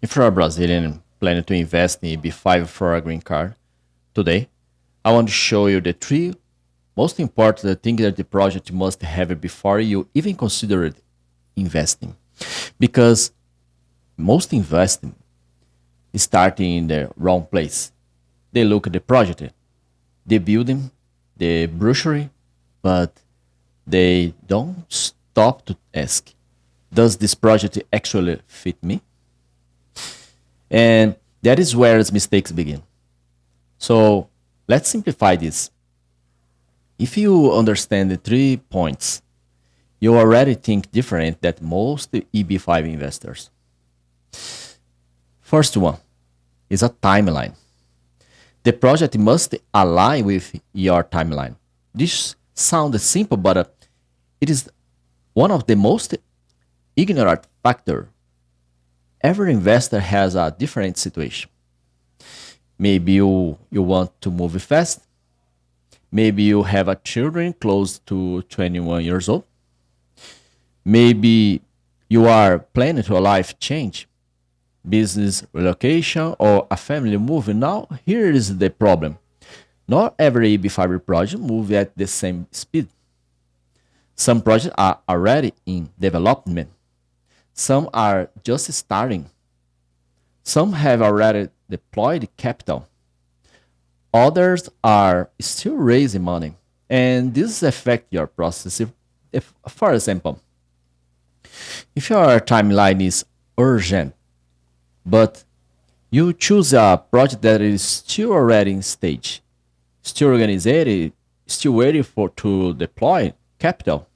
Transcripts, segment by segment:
If you're a Brazilian planning to invest in EB-5 for a green card, today I want to show you the three most important things that the project must have before you even consider investing. Because most investing is starting in the wrong place. They look at the project, the building, the brochure, but they don't stop to ask, does this project actually fit me? And that is where its mistakes begin. So let's simplify this. If you understand the 3 points, you already think different than most EB5 investors. First one is a timeline. The project must align with your timeline. This sounds simple, but it is one of the most ignorant factor. Every investor has a different situation. Maybe you want to move fast. Maybe you have a children close to 21 years old. Maybe you are planning to a life change, business relocation, or a family move. Now, here is the problem. Not every EB5 project moves at the same speed. Some projects are already in development. Some are just starting. Some have already deployed capital. Others are still raising money. And this affects your process. For example, if your timeline is urgent, but you choose a project that is still already in stage, still organized, still waiting for to deploy capital,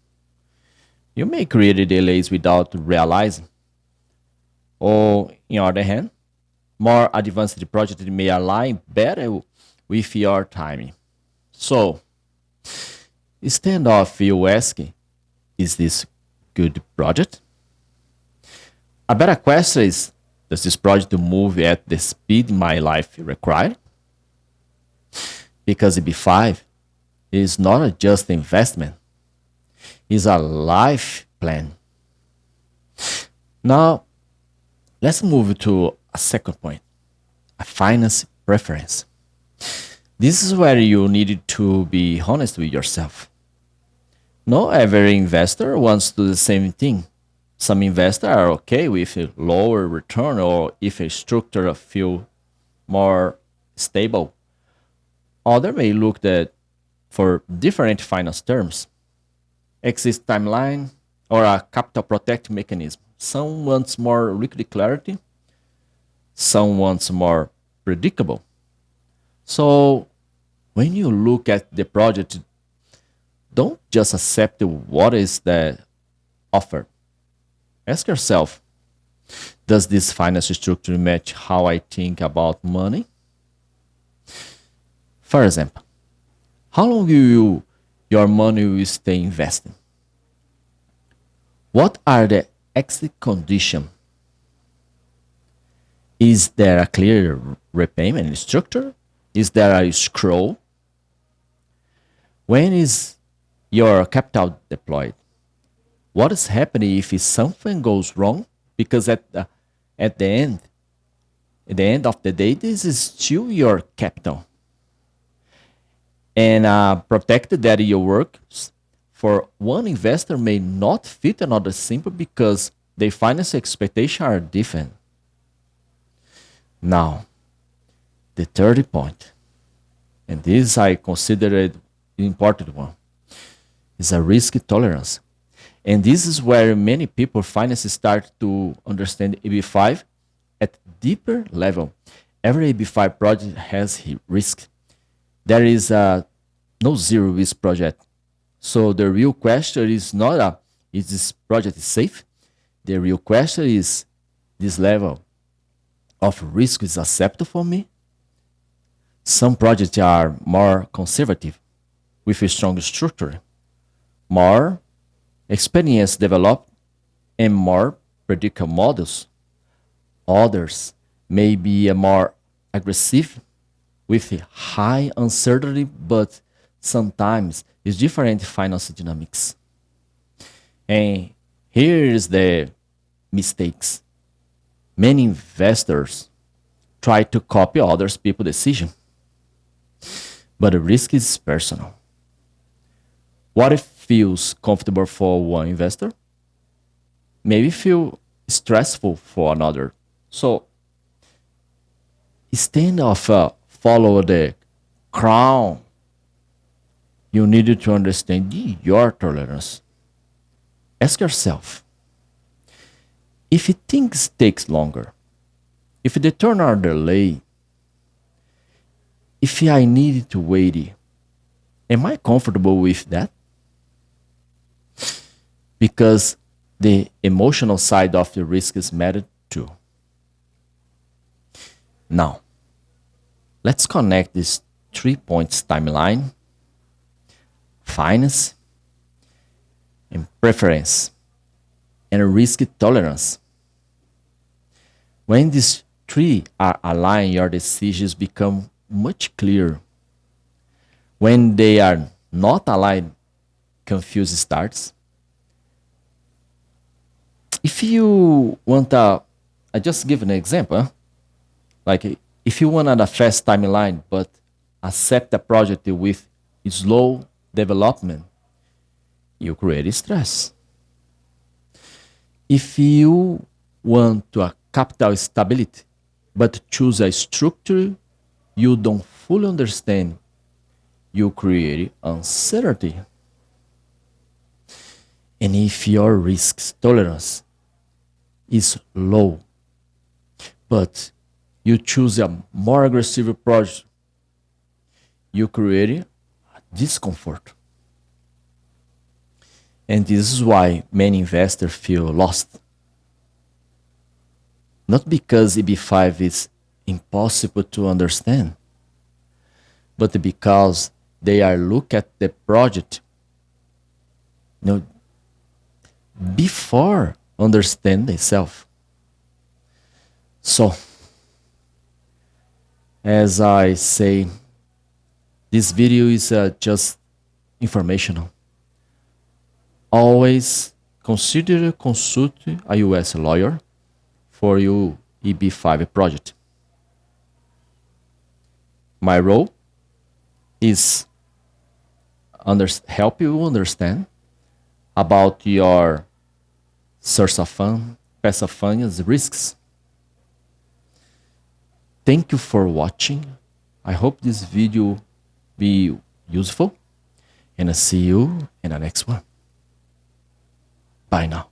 you may create delays without realizing. Or, on the other hand, more advanced project may align better with your timing. So, instead of you asking, is this good project? A better question is, does this project move at the speed my life requires? Because EB5 is not just investment, it's a life plan. Now, let's move to a second point, a finance preference. This is where you need to be honest with yourself. Not every investor wants to do the same thing. Some investors are okay with a lower return or if a structure feel more stable. Others may look that for different finance terms, exit timeline, or a capital protect mechanism. Some wants more liquid clarity, some wants more predictable. So when you look at the project, don't just accept what is the offer. Ask yourself, does this finance structure match how I think about money? For example, how long will your money will stay invested? What are the exit conditions? Is there a clear repayment structure? Is there a scroll? When is your capital deployed? What is happening if something goes wrong? Because at the end of the day, this is still your capital. And protected that your works for one investor may not fit another simply because their finance expectations are different. Now, the third point, and this I consider it an important one, is a risk tolerance. And this is where many people finance start to understand EB5 at deeper level. Every EB5 project has risk. There is no zero risk project. So the real question is not is this project safe? The real question is, this level of risk is acceptable for me? Some projects are more conservative with a strong structure, more experience developed, and more predictable models. Others may be a more aggressive with a high uncertainty, but sometimes it's different finance dynamics. And here is the mistakes. Many investors try to copy others people's decision, but the risk is personal. What if feels comfortable for one investor, maybe feel stressful for another. So instead of follow the crown, you need to understand your tolerance. Ask yourself, if things takes longer, if the turn are delayed, if I need to wait, am I comfortable with that? Because the emotional side of the risk is matter too. Now, let's connect these 3 points: timeline, finance, and preference, and risk tolerance. When these three are aligned, your decisions become much clearer. When they are not aligned, confusion starts. If you want I just give an example. Like if you want a fast timeline but accept a project with slow development, you create stress. If you want to a capital stability but choose a structure you don't fully understand, you create uncertainty. And if your risk tolerance is low, but you choose a more aggressive approach, you create discomfort. And this is why many investors feel lost. Not because EB-5 is impossible to understand, but because they are look at the project, before understand themselves. So, as I say, this video is just informational. Always consider consult a US lawyer for your EB-5 project. My role is help you understand about your source of fund, passive funds risks. Thank you for watching. I hope this video be useful, and I see you in the next one. Bye now.